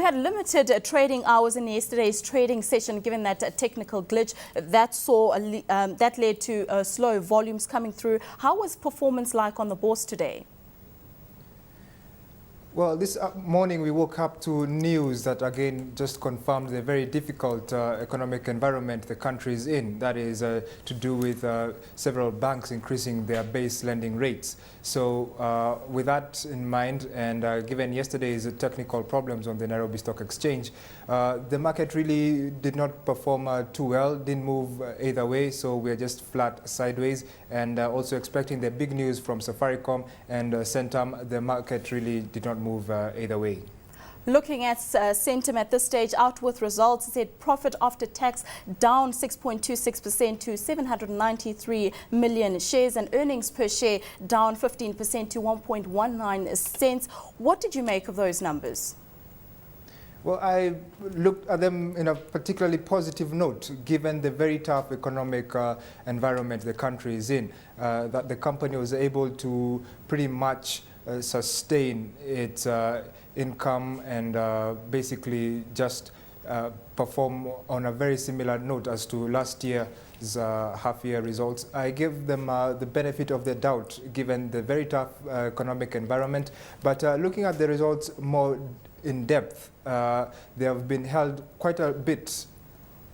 had limited trading hours in yesterday's trading session, given that technical glitch that led to slow volumes coming through. How was performance like on the bourse today? Well, this morning we woke up to news that again just confirmed the very difficult economic environment the country is in. That is to do with several banks increasing their base lending rates. So with that in mind, and given yesterday's technical problems on the Nairobi Stock Exchange, the market really did not perform too well, didn't move either way, so we're just flat sideways. And also expecting the big news from Safaricom and Centum, the market really did not move either way. Looking at Centum at this stage, out with results, it said profit after tax down 6.26% to 793 million shares, and earnings per share down 15% to 1.19 cents. What did you make of those numbers? Well, I looked at them in a particularly positive note, given the very tough economic environment the country is in, that the company was able to pretty much sustain its income and basically just perform on a very similar note as to last year's half-year results. I give them the benefit of the doubt, given the very tough economic environment. But looking at the results more in depth, they have been held quite a bit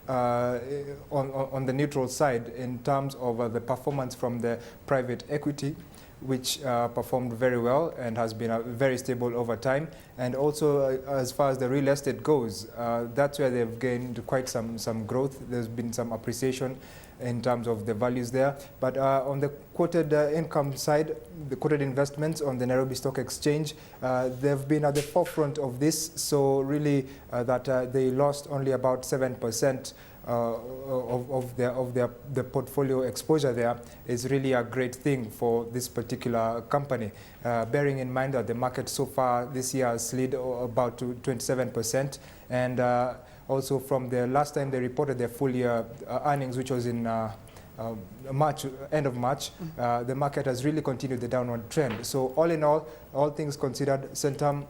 on the neutral side in terms of the performance from the private equity, which performed very well and has been very stable over time. And also as far as the real estate goes, that's where they've gained quite some growth. There's been some appreciation in terms of the values there. But on the quoted income side, the quoted investments on the Nairobi Stock Exchange, they've been at the forefront of this. So really that they lost only about 7% of the portfolio exposure there is really a great thing for this particular company. Bearing in mind that the market so far this year has slid about to 27%, and also from the last time they reported their full year earnings, which was in March, end of March, the market has really continued the downward trend. So all in all things considered, Centum,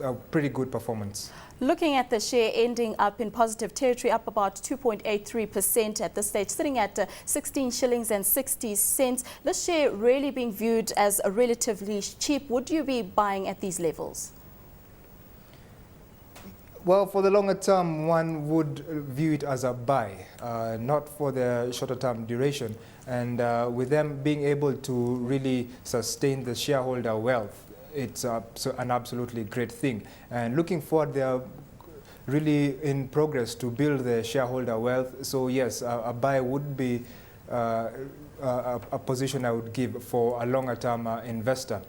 a pretty good performance. Looking at the share ending up in positive territory, up about 2.83% at this stage, sitting at 16 shillings and 60 cents. This share really being viewed as a relatively cheap. Would you be buying at these levels? Well, for the longer term, one would view it as a buy, not for the shorter term duration. And with them being able to really sustain the shareholder wealth, it's an absolutely great thing. And looking forward, they are really in progress to build the shareholder wealth. So yes, a buy would be a position I would give for a longer term investor.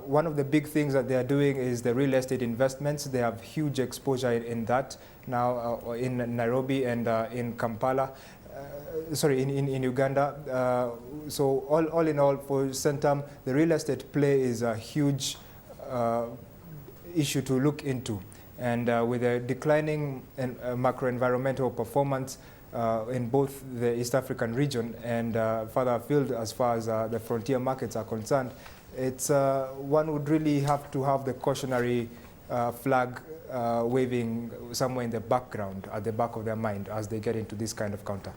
One of the big things that they are doing is the real estate investments. They have huge exposure in that now in Nairobi and in Kampala. In Uganda. So all in all, for Centum, the real estate play is a huge issue to look into. And with a declining macro-environmental performance in both the East African region and further afield as far as the frontier markets are concerned, it's one would really have to have the cautionary flag waving somewhere in the background, at the back of their mind, as they get into this kind of counter.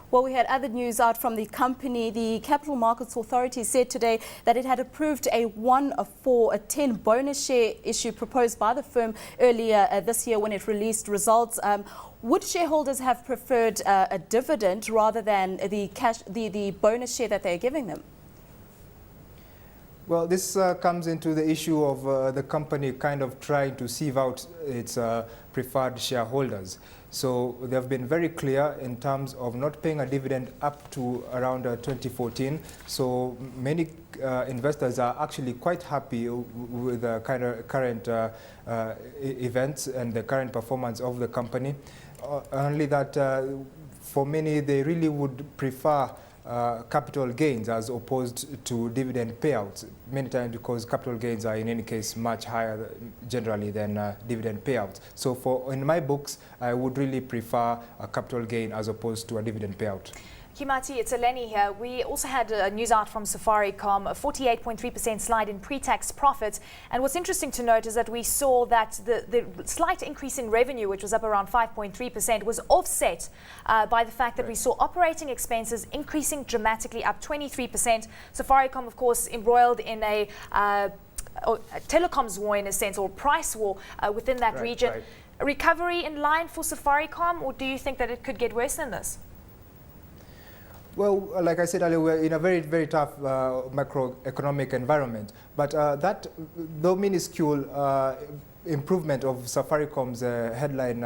Well, we had other news out from the company. The Capital Markets Authority said today that it had approved a 1-for-10 bonus share issue proposed by the firm earlier this year when it released results. Would shareholders have preferred a dividend rather than the bonus share that they're giving them? Well, this comes into the issue of the company kind of trying to sieve out its preferred shareholders. So they've been very clear in terms of not paying a dividend up to around 2014. So many investors are actually quite happy with the kind of current events and the current performance of the company. Only that for many, they really would prefer capital gains as opposed to dividend payouts, many times because capital gains are in any case much higher generally than dividend payouts. So in my books, I would really prefer a capital gain as opposed to a dividend payout. Kimathi, it's Eleni here. We also had news out from Safaricom, a 48.3% slide in pre-tax profits. And what's interesting to note is that we saw that the slight increase in revenue, which was up around 5.3%, was offset by the fact that we saw operating expenses increasing dramatically, up 23%. Safaricom, of course, embroiled in a telecoms war in a sense, or price war within that region. A recovery in line for Safaricom, or do you think that it could get worse than this? Well, like I said earlier, we're in a very, very tough macroeconomic environment. But that, though minuscule improvement of Safaricom's headline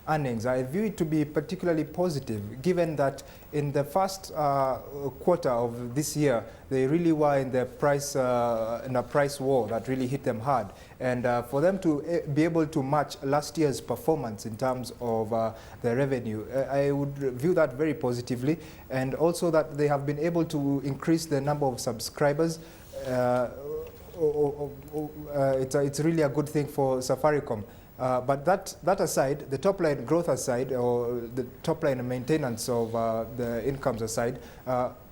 earnings, I view it to be particularly positive, given that in the first quarter of this year, they really were in the price war that really hit them hard. And for them to be able to match last year's performance in terms of the revenue, I would view that very positively. And also that they have been able to increase the number of subscribers. It's really a good thing for Safaricom. But that aside, the top line growth aside, or the top line maintenance of the incomes aside,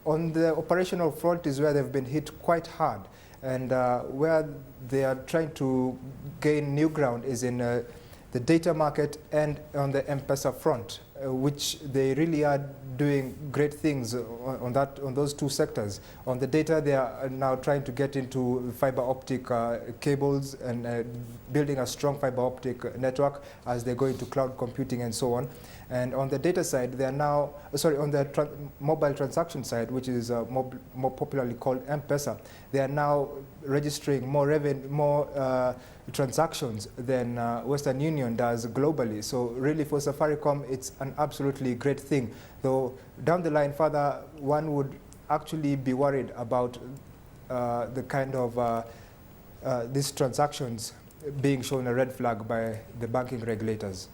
on the operational front is where they've been hit quite hard. And where they are trying to gain new ground is in the data market and on the M-Pesa front, which they really are doing great things on those two sectors. On the data, they are now trying to get into fiber optic cables and building a strong fiber optic network as they go into cloud computing and so on. And on the data side, they are now, on the mobile transaction side, which is more popularly called M-Pesa, they are now registering more transactions than Western Union does globally. So really for Safaricom, it's an absolutely great thing. Though down the line further, one would actually be worried about the kind of these transactions being shown a red flag by the banking regulators.